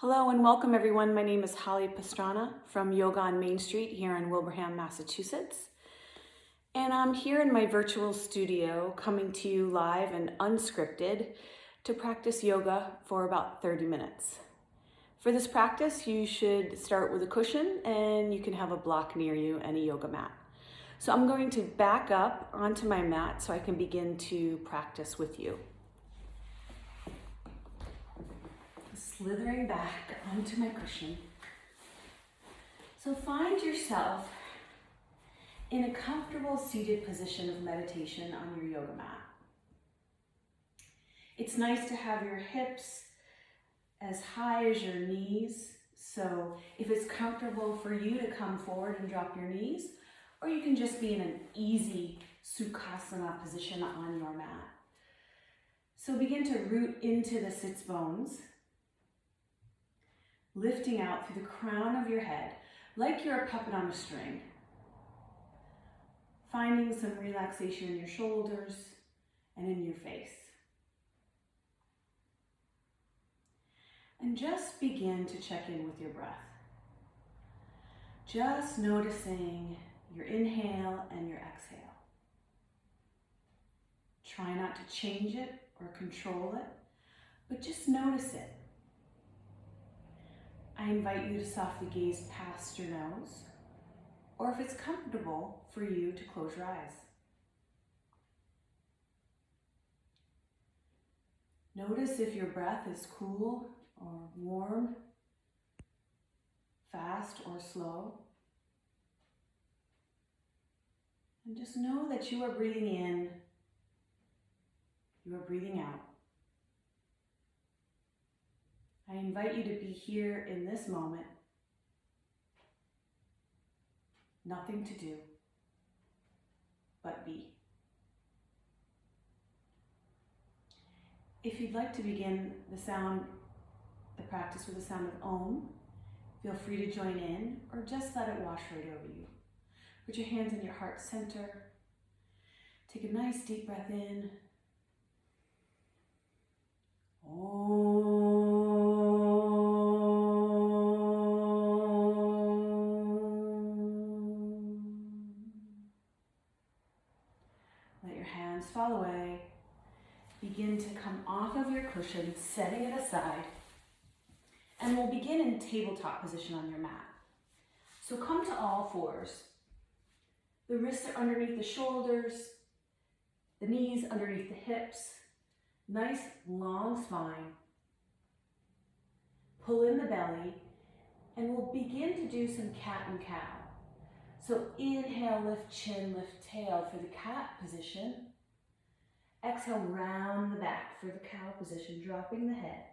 Hello and welcome everyone. My name is Holly Pastrana from Yoga on Main Street here in Wilbraham, Massachusetts. And I'm here in my virtual studio coming to you live and unscripted to practice yoga for about 30 minutes. For this practice, you should start with a cushion and you can have a block near you and a yoga mat. So I'm going to back up onto my mat so I can begin to practice with you. Slithering back onto my cushion. So find yourself in a comfortable seated position of meditation on your yoga mat. It's nice to have your hips as high as your knees. So if it's comfortable for you to come forward and drop your knees, or you can just be in an easy Sukhasana position on your mat. So begin to root into the sits bones, lifting out through the crown of your head, like you're a puppet on a string. Finding some relaxation in your shoulders and in your face. And just begin to check in with your breath. Just noticing your inhale and your exhale. Try not to change it or control it, but just notice it. I invite you to softly gaze past your nose, or if it's comfortable for you to close your eyes. Notice if your breath is cool or warm, fast or slow. And just know that you are breathing in, you are breathing out. I invite you to be here in this moment. Nothing to do, but be. If you'd like to begin the practice with the sound of Om, feel free to join in or just let it wash right over you. Put your hands in your heart center. Take a nice deep breath in. Om. Let your hands fall away. Begin to come off of your cushion, setting it aside. And we'll begin in tabletop position on your mat. So come to all fours. The wrists are underneath the shoulders, the knees underneath the hips. Nice long spine. Pull in the belly, and we'll begin to do some cat and cow. So inhale, lift chin, lift tail for the cat position. Exhale, round the back for the cow position, dropping the head.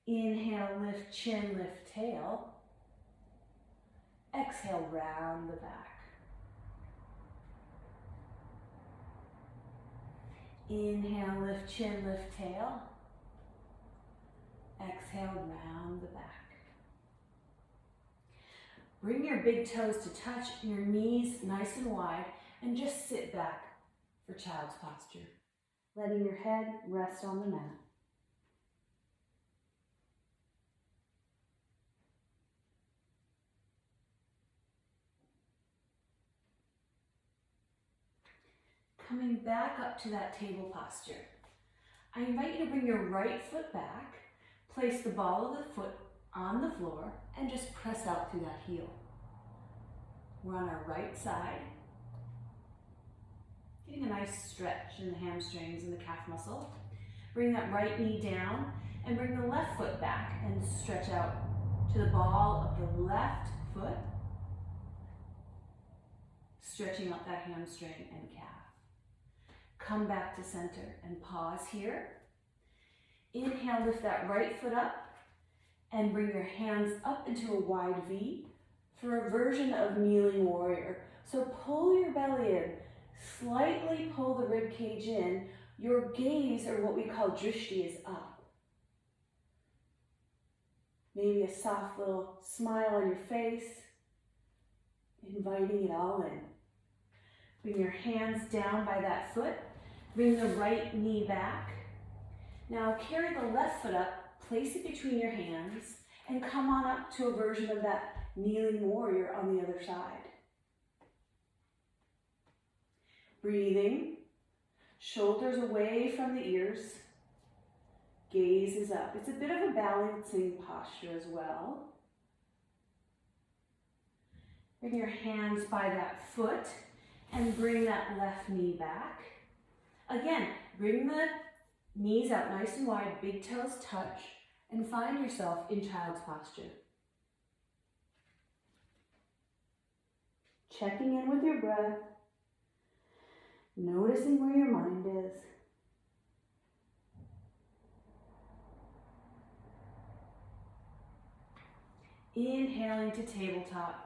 Inhale, lift chin, lift tail. Exhale, round the back. Inhale, lift chin, lift tail. Exhale, round the back. Bring your big toes to touch your knees nice and wide and just sit back for child's posture, letting your head rest on the mat. Coming back up to that table posture, I invite you to bring your right foot back, place the ball of the foot on the floor, and just press out through that heel. We're on our right side, getting a nice stretch in the hamstrings and the calf muscle. Bring that right knee down and bring the left foot back and stretch out to the ball of the left foot, stretching out that hamstring and calf. Come back to center and pause here. Inhale, lift that right foot up and bring your hands up into a wide V for a version of kneeling warrior. So pull your belly in, slightly pull the rib cage in. Your gaze, or what we call drishti, is up. Maybe a soft little smile on your face, inviting it all in. Bring your hands down by that foot. Bring the right knee back. Now carry the left foot up, Place it between your hands and come on up to a version of that kneeling warrior on the other side. Breathing, shoulders away from the ears, gaze is up. It's a bit of a balancing posture as well. Bring your hands by that foot and bring that left knee back. Again, bring the knees out nice and wide, big toes touch, and find yourself in child's posture. Checking in with your breath, noticing where your mind is. Inhaling to tabletop.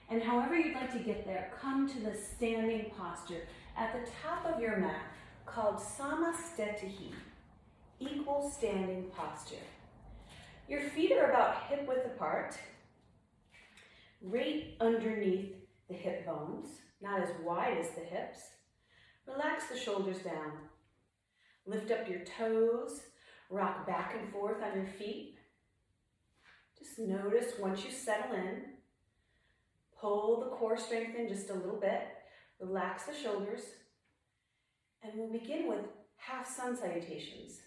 And however you'd like to get there, come to the standing posture at the top of your mat called Samastetihi, equal standing posture. Your feet are about hip width apart, right underneath the hip bones, not as wide as the hips. Relax the shoulders down. Lift up your toes, rock back and forth on your feet. Just notice once you settle in, pull the core strength in just a little bit, relax the shoulders, and we'll begin with half sun salutations.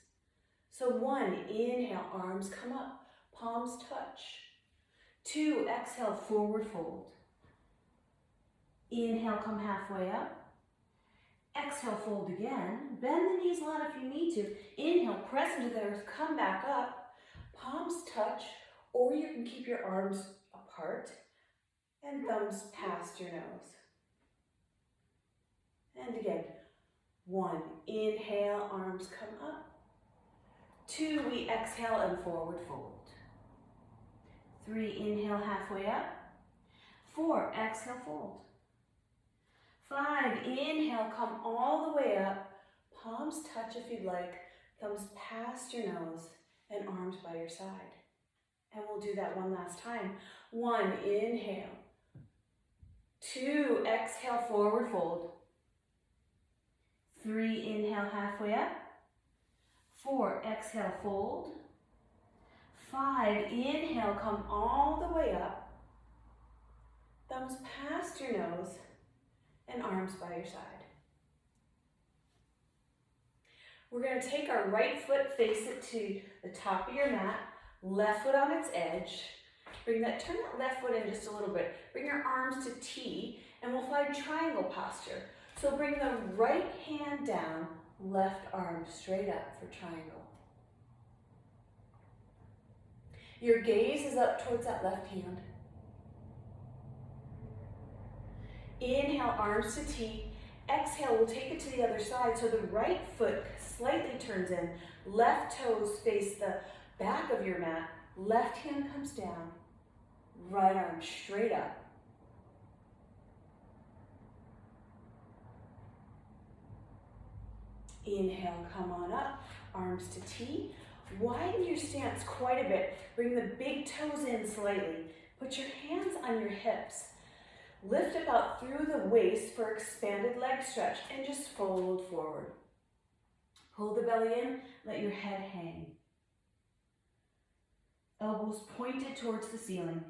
So 1, inhale, arms come up, palms touch. 2, exhale, forward fold. Inhale, come halfway up. Exhale, fold again. Bend the knees a lot if you need to. Inhale, press into the earth, come back up. Palms touch, or you can keep your arms apart and thumbs past your nose. And again, 1, inhale, arms come up. 2, we exhale and forward fold. 3, inhale, halfway up. 4, exhale, fold. 5, inhale, come all the way up. Palms touch if you'd like, thumbs past your nose, and arms by your side. And we'll do that one last time. 1, inhale. 2, exhale, forward fold. 3, inhale, halfway up. 4, exhale, fold. 5, inhale, come all the way up. Thumbs past your nose and arms by your side. We're going to take our right foot, face it to the top of your mat, left foot on its edge. Turn that left foot in just a little bit. Bring your arms to T, and we'll find triangle posture. So bring the right hand down, left arm straight up for triangle. Your gaze is up towards that left hand. Inhale, arms to T. Exhale, we'll take it to the other side. So the right foot slightly turns in. Left toes face the back of your mat. Left hand comes down. Right arm straight up. Inhale, come on up. Arms to T. Widen your stance quite a bit. Bring the big toes in slightly. Put your hands on your hips. Lift about through the waist for expanded leg stretch and just fold forward. Pull the belly in, let your head hang. Elbows pointed towards the ceiling.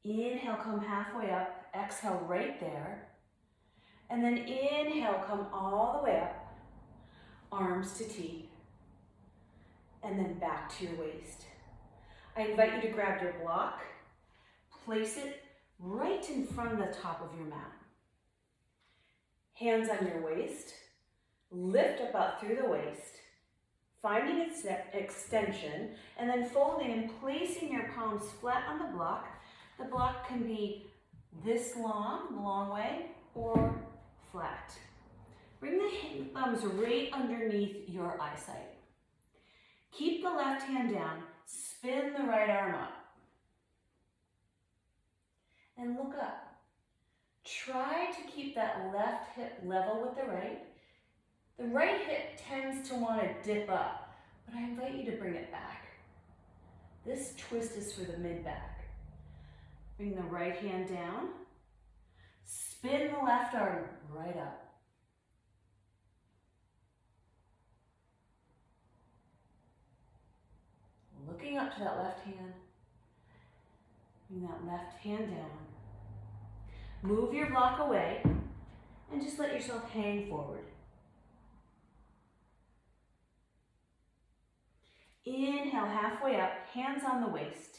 Inhale, come halfway up. Exhale, right there. And then inhale, come all the way up. Arms to T. And then back to your waist. I invite you to grab your block. Place it right in front of the top of your mat. Hands on your waist. Lift about through the waist. Finding its extension. And then folding and placing your palms flat on the block. The block can be this long, the long way, or flat. Bring the thumbs right underneath your eyesight. Keep the left hand down, spin the right arm up. And look up. Try to keep that left hip level with the right. The right hip tends to want to dip up, but I invite you to bring it back. This twist is for the mid-back. Bring the right hand down. Spin the left arm right up. to that left hand. Bring that left hand down. Move your block away and just let yourself hang forward. Inhale, halfway up, hands on the waist.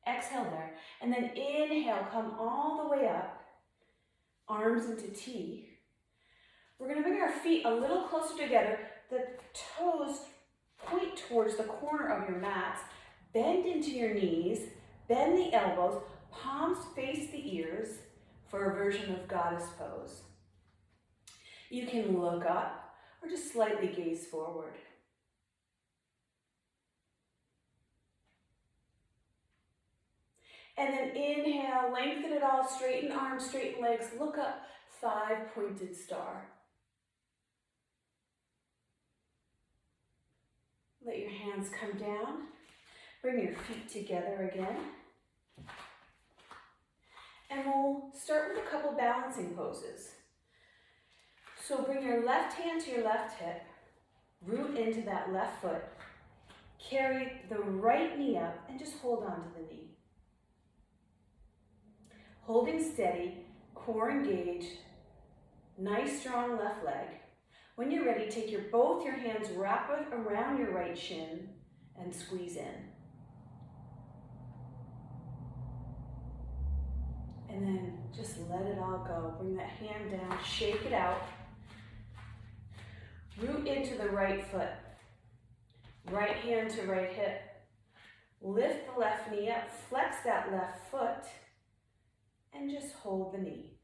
Exhale there. And then inhale, come all the way up, arms into T. We're going to bring our feet a little closer together. The toes point towards the corner of your mats. Bend into your knees, bend the elbows, palms face the ears for a version of goddess pose. You can look up or just slightly gaze forward. And then inhale, lengthen it all, straighten arms, straighten legs, look up, 5-pointed star. Let your hands come down. Bring your feet together again. And we'll start with a couple balancing poses. So bring your left hand to your left hip, root into that left foot, carry the right knee up and just hold on to the knee. Holding steady, core engaged, nice strong left leg. When you're ready, take both your hands, wrap it around your right shin and squeeze in. And then just let it all go. Bring that hand down, shake it out. Root into the right foot. Right hand to right hip. Lift the left knee up, flex that left foot, and just hold the knee.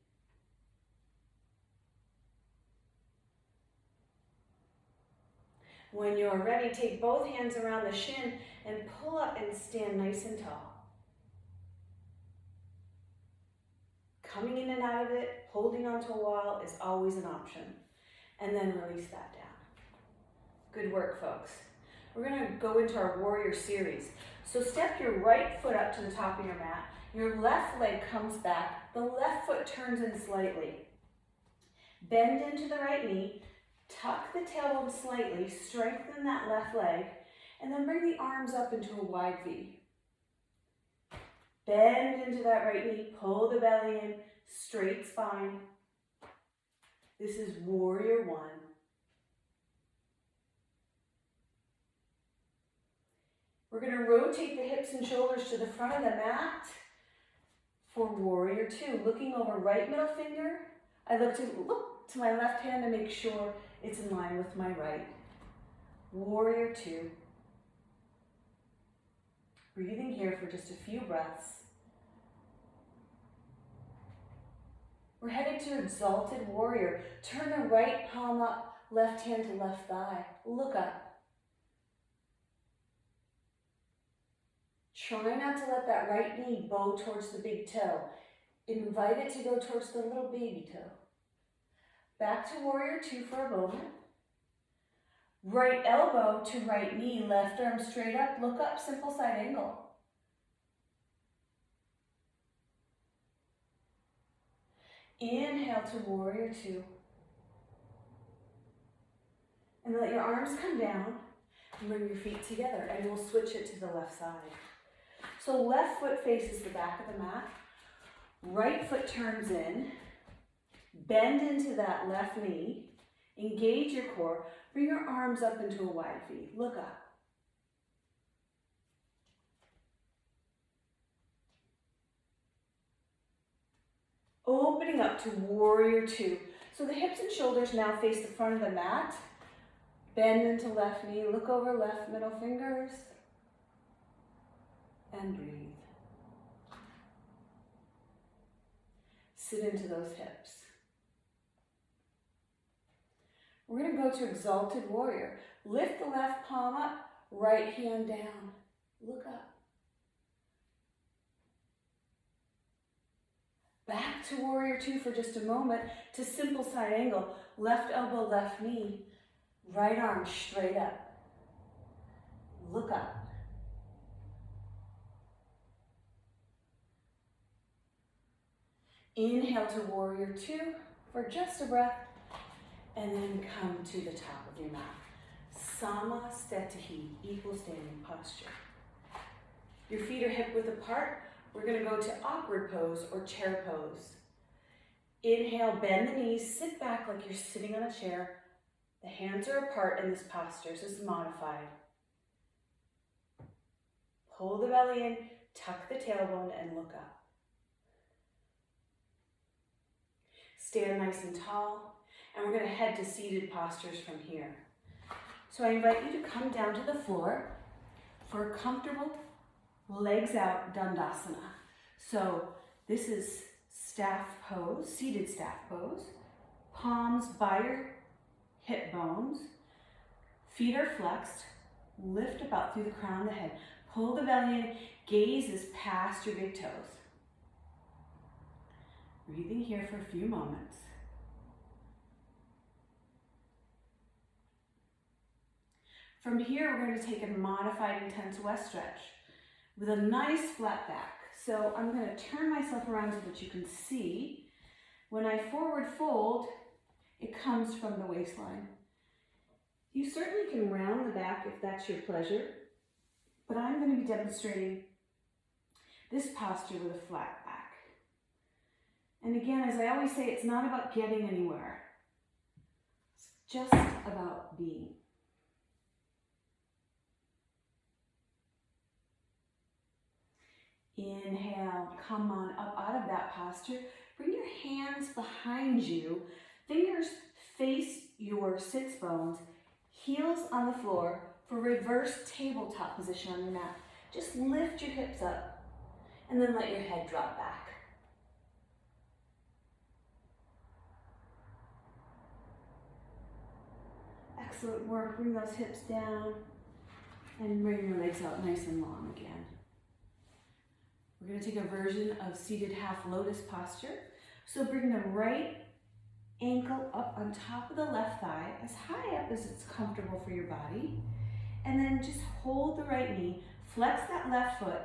When you're ready, take both hands around the shin and pull up and stand nice and tall. Coming in and out of it, holding onto a wall is always an option. And then release that down. Good work, folks. We're going to go into our warrior series. So step your right foot up to the top of your mat. Your left leg comes back. The left foot turns in slightly. Bend into the right knee. Tuck the tailbone slightly. Strengthen that left leg. And then bring the arms up into a wide V. Bend into that right knee. Pull the belly in. Straight spine. This is warrior one. We're going to rotate the hips and shoulders to the front of the mat for warrior two. Looking over right middle finger, I look to my left hand to make sure it's in line with my right. Warrior two. Breathing here for just a few breaths. We're headed to exalted warrior. Turn the right palm up, left hand to left thigh. Look up. Try not to let that right knee bow towards the big toe. Invite it to go towards the little baby toe. Back to warrior two for a moment. Right elbow to right knee, left arm straight up, look up, simple side angle. Inhale to warrior two. And let your arms come down and bring your feet together, and we'll switch it to the left side. So left foot faces the back of the mat. Right foot turns in. Bend into that left knee. Engage your core. Bring your arms up into a wide V. Look up. Opening up to warrior two. So the hips and shoulders now face the front of the mat. Bend into left knee. Look over left middle fingers. And breathe. Sit into those hips. We're going to go to exalted warrior. Lift the left palm up, right hand down. Look up. Back to warrior two for just a moment to simple side angle. Left elbow, left knee. Right arm straight up. Look up. Inhale to warrior two for just a breath, and then come to the top of your mat. Samasthetihi, equal standing posture. Your feet are hip width apart. We're going to go to awkward pose or chair pose. Inhale, bend the knees, sit back like you're sitting on a chair. The hands are apart in this posture, so this is modified. Pull the belly in, tuck the tailbone, and look up. Stand nice and tall, and we're going to head to seated postures from here. So I invite you to come down to the floor for a comfortable legs out Dandasana. So this is staff pose, seated staff pose. Palms by your hip bones. Feet are flexed. Lift about through the crown of the head. Pull the belly in. Gaze is past your big toes. Breathing here for a few moments. From here, we're going to take a modified intense west stretch with a nice flat back. So I'm going to turn myself around so that you can see. When I forward fold, it comes from the waistline. You certainly can round the back if that's your pleasure, but I'm going to be demonstrating this posture with a flat back. And again, as I always say, it's not about getting anywhere. It's just about being. Inhale, come on up out of that posture. Bring your hands behind you. Fingers face your sits bones. Heels on the floor for reverse tabletop position on your mat. Just lift your hips up and then let your head drop back. Excellent work. Bring those hips down and bring your legs out nice and long again. We're going to take a version of seated half lotus posture. So bring the right ankle up on top of the left thigh, as high up as it's comfortable for your body. And then just hold the right knee, flex that left foot,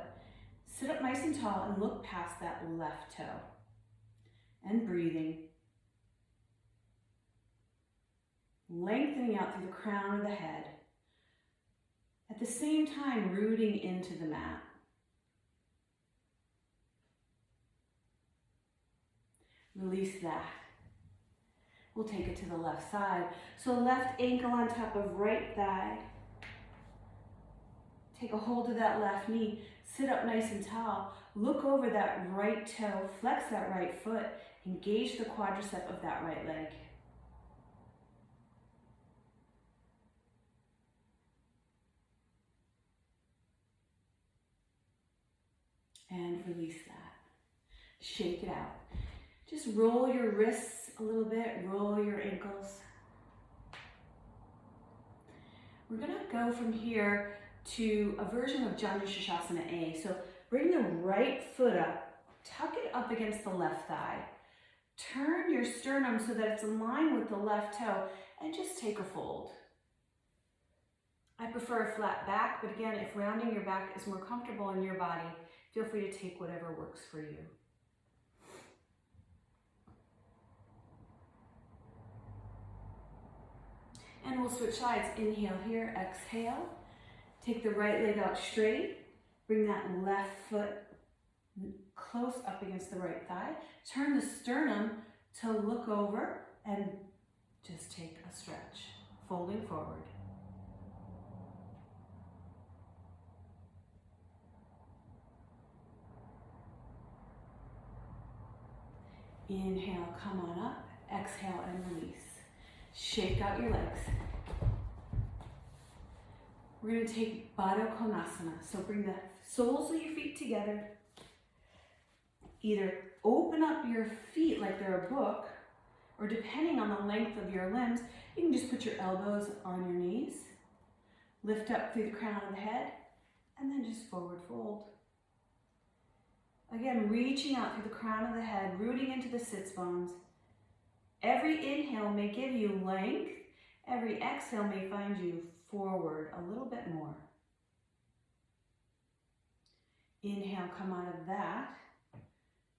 sit up nice and tall, and look past that left toe. And breathing. Lengthening out through the crown of the head. At the same time, rooting into the mat. Release that. We'll take it to the left side. So left ankle on top of right thigh. Take a hold of that left knee. Sit up nice and tall. Look over that right toe. Flex that right foot. Engage the quadricep of that right leg. And release that. Shake it out. Just roll your wrists a little bit, roll your ankles. We're going to go from here to a version of Janu Shirshasana A. So bring the right foot up, tuck it up against the left thigh. Turn your sternum so that it's in line with the left toe and just take a fold. I prefer a flat back, but again, if rounding your back is more comfortable in your body, feel free to take whatever works for you. And we'll switch sides. Inhale here, exhale. Take the right leg out straight. Bring that left foot close up against the right thigh. Turn the sternum to look over and just take a stretch, folding forward. Inhale, come on up. Exhale and release. Shake out your legs. We're going to take Baddha Konasana. So bring the soles of your feet together. Either open up your feet like they're a book, or depending on the length of your limbs, you can just put your elbows on your knees. Lift up through the crown of the head, and then just forward fold. Again, reaching out through the crown of the head, rooting into the sits bones. Every inhale may give you length. Every exhale may find you forward a little bit more. Inhale, come out of that.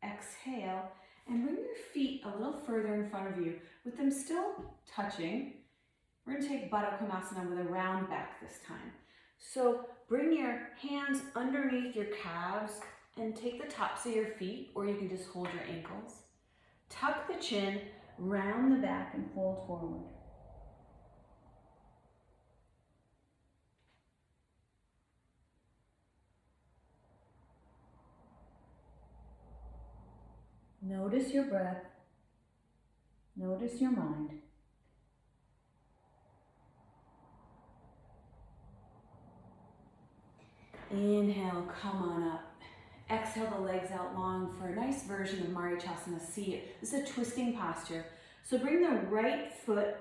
Exhale, and bring your feet a little further in front of you with them still touching. We're going to take Baddha Konasana with a round back this time. So bring your hands underneath your calves and take the tops of your feet, or you can just hold your ankles. Tuck the chin, round the back, and fold forward. Notice your breath. Notice your mind. Inhale, come on up. Exhale the legs out long for a nice version of Marichasana C. This is a twisting posture. So bring the right foot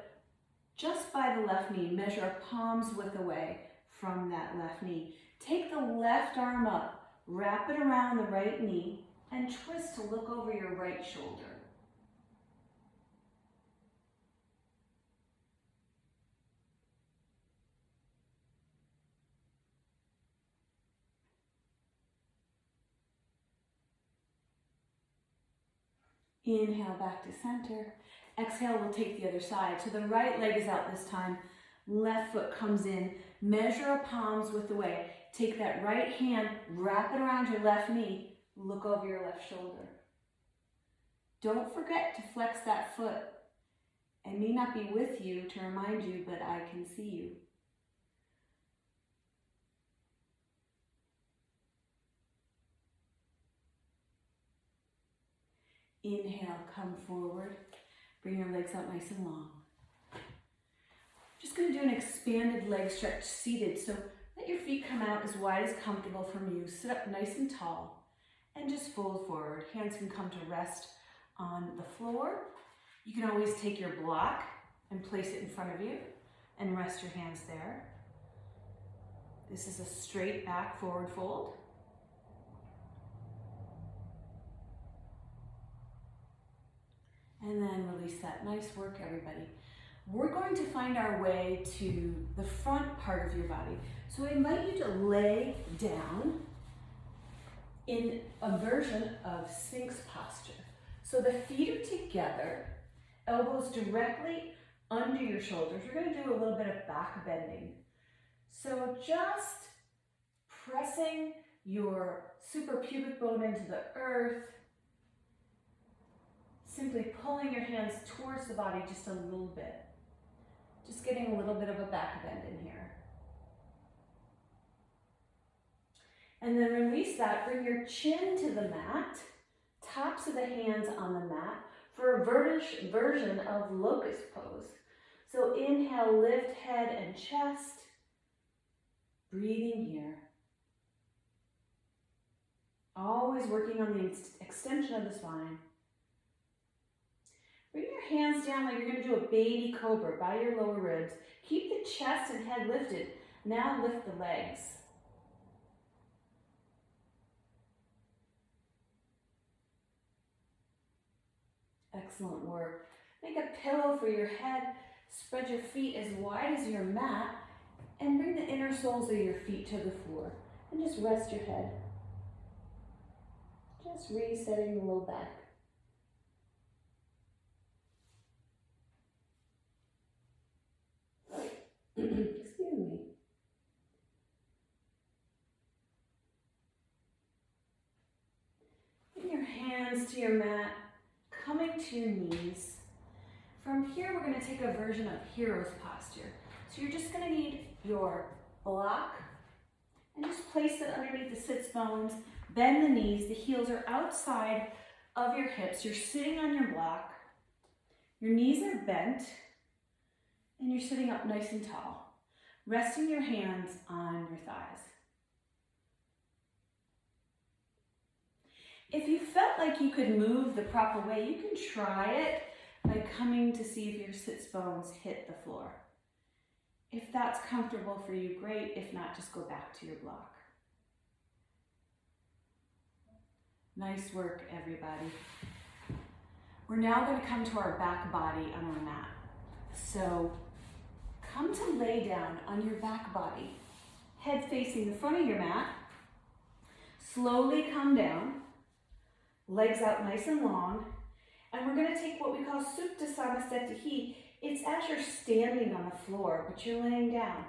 just by the left knee. Measure a palm's width away from that left knee. Take the left arm up, wrap it around the right knee, and twist to look over your right shoulder. Inhale back to center. Exhale, we'll take the other side. So the right leg is out this time. Left foot comes in. Measure a palm's width away. Take that right hand, wrap it around your left knee. Look over your left shoulder. Don't forget to flex that foot. I may not be with you to remind you, but I can see you. Inhale, come forward. Bring your legs out nice and long. Just going to do an expanded leg stretch seated. So let your feet come out as wide as comfortable from you. Sit up nice and tall and just fold forward. Hands can come to rest on the floor. You can always take your block and place it in front of you and rest your hands there. This is a straight back forward fold. And then release that. Nice work, everybody. We're going to find our way to the front part of your body. So I invite you to lay down in a version of Sphinx posture. So the feet are together, elbows directly under your shoulders. We're going to do a little bit of back bending. So just pressing your suprapubic bone into the earth, simply pulling your hands towards the body just a little bit. Just getting a little bit of a back bend in here. And then release that. Bring your chin to the mat, tops of the hands on the mat for a version of locust pose. So inhale, lift head and chest. Breathing here. Always working on the extension of the spine. Bring your hands down like you're going to do a baby cobra by your lower ribs. Keep the chest and head lifted. Now lift the legs. Excellent work. Make a pillow for your head. Spread your feet as wide as your mat and bring the inner soles of your feet to the floor. And just rest your head. Just resetting the low back. Excuse me. Bring your hands to your mat, coming to your knees. From here, we're going to take a version of hero's posture. So you're just going to need your block and just place it underneath the sits bones. Bend the knees. The heels are outside of your hips. You're sitting on your block. Your knees are bent. And you're sitting up nice and tall, resting your hands on your thighs. If you felt like you could move the proper way, you can try it by coming to see if your sits bones hit the floor. If that's comfortable for you, great. If not, just go back to your block. Nice work, everybody. We're now going to come to our back body on our mat. So come to lay down on your back body, head facing the front of your mat. Slowly come down, legs out nice and long, and we're going to take what we call Supta Samastitihi. It's as you're standing on the floor, but you're laying down.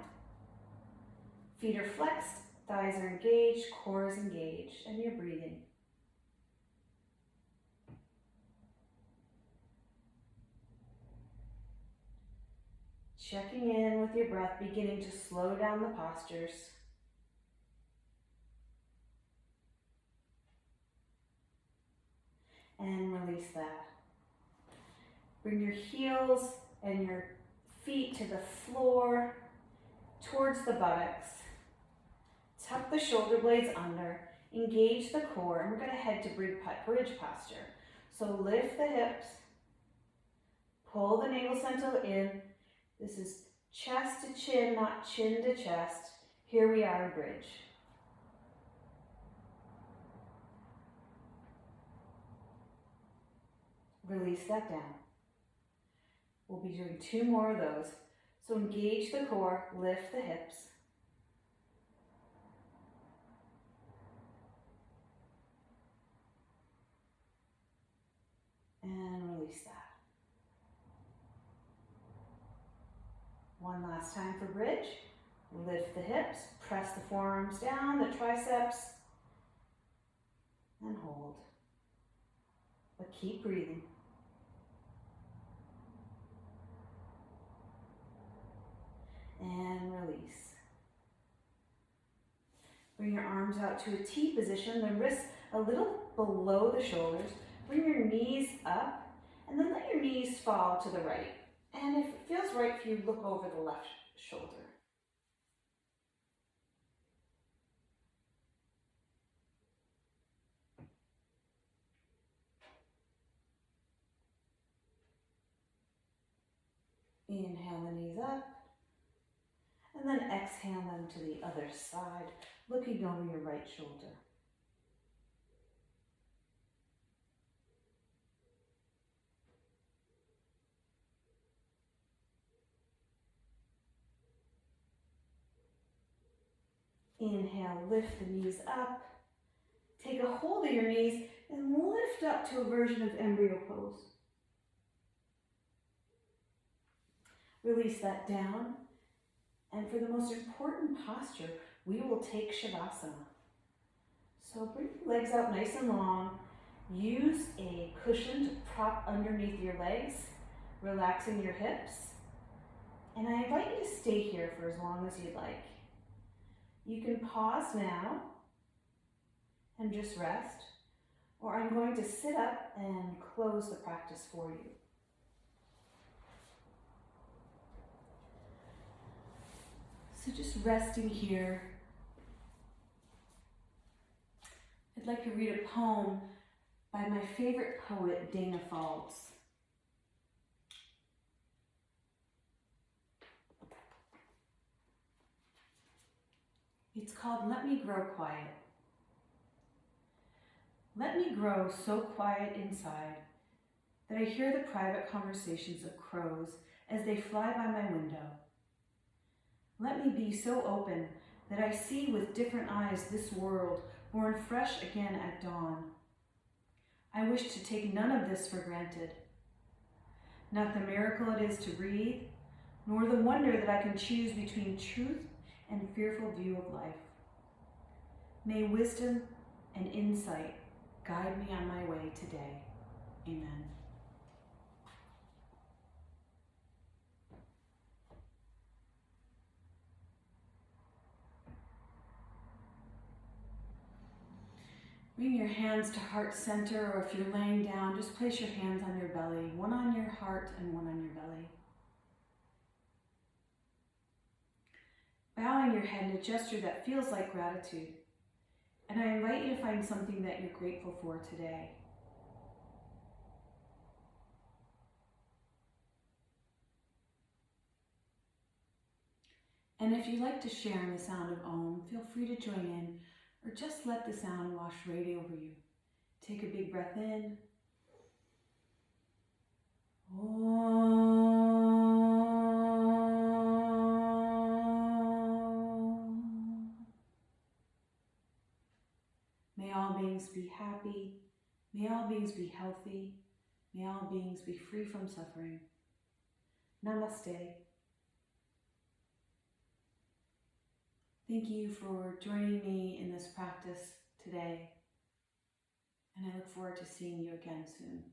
Feet are flexed, thighs are engaged, core is engaged, and you're breathing. Checking in with your breath, beginning to slow down the postures. And release that. Bring your heels and your feet to the floor, towards the buttocks. Tuck the shoulder blades under, engage the core, and we're going to head to bridge posture. So lift the hips, pull the navel center in. This is chest to chin, not chin to chest. Here we are in bridge. Release that down. We'll be doing 2 more of those. So engage the core, lift the hips. And release that. One last time for bridge. Lift the hips, press the forearms down, the triceps, and hold. But keep breathing. And release. Bring your arms out to a T position, the wrists a little below the shoulders. Bring your knees up, and then let your knees fall to the right. And if it feels right for you, look over the left shoulder. Inhale the knees up, and then exhale them to the other side, looking over your right shoulder. Inhale, lift the knees up. Take a hold of your knees and lift up to a version of embryo pose. Release that down. And for the most important posture, we will take Shavasana. So bring your legs out nice and long. Use a cushion to prop underneath your legs, relaxing your hips. And I invite you to stay here for as long as you'd like. You can pause now and just rest, or I'm going to sit up and close the practice for you. So just resting here. I'd like to read a poem by my favorite poet, Dana Falls. It's called Let Me Grow Quiet. Let me grow so quiet inside that I hear the private conversations of crows as they fly by my window. Let me be so open that I see with different eyes this world born fresh again at dawn. I wish to take none of this for granted. Not the miracle it is to breathe, nor the wonder that I can choose between truth and fearful view of life. May wisdom and insight guide me on my way today. Amen. Bring your hands to heart center, or if you're laying down, just place your hands on your belly, one on your heart and one on your belly. Bowing your head in a gesture that feels like gratitude. And I invite you to find something that you're grateful for today. And if you'd like to share in the sound of Om, feel free to join in, or just let the sound wash right over you. Take a big breath in. Om. May all beings be happy. May all beings be healthy. May all beings be free from suffering. Namaste. Thank you for joining me in this practice today, and I look forward to seeing you again soon.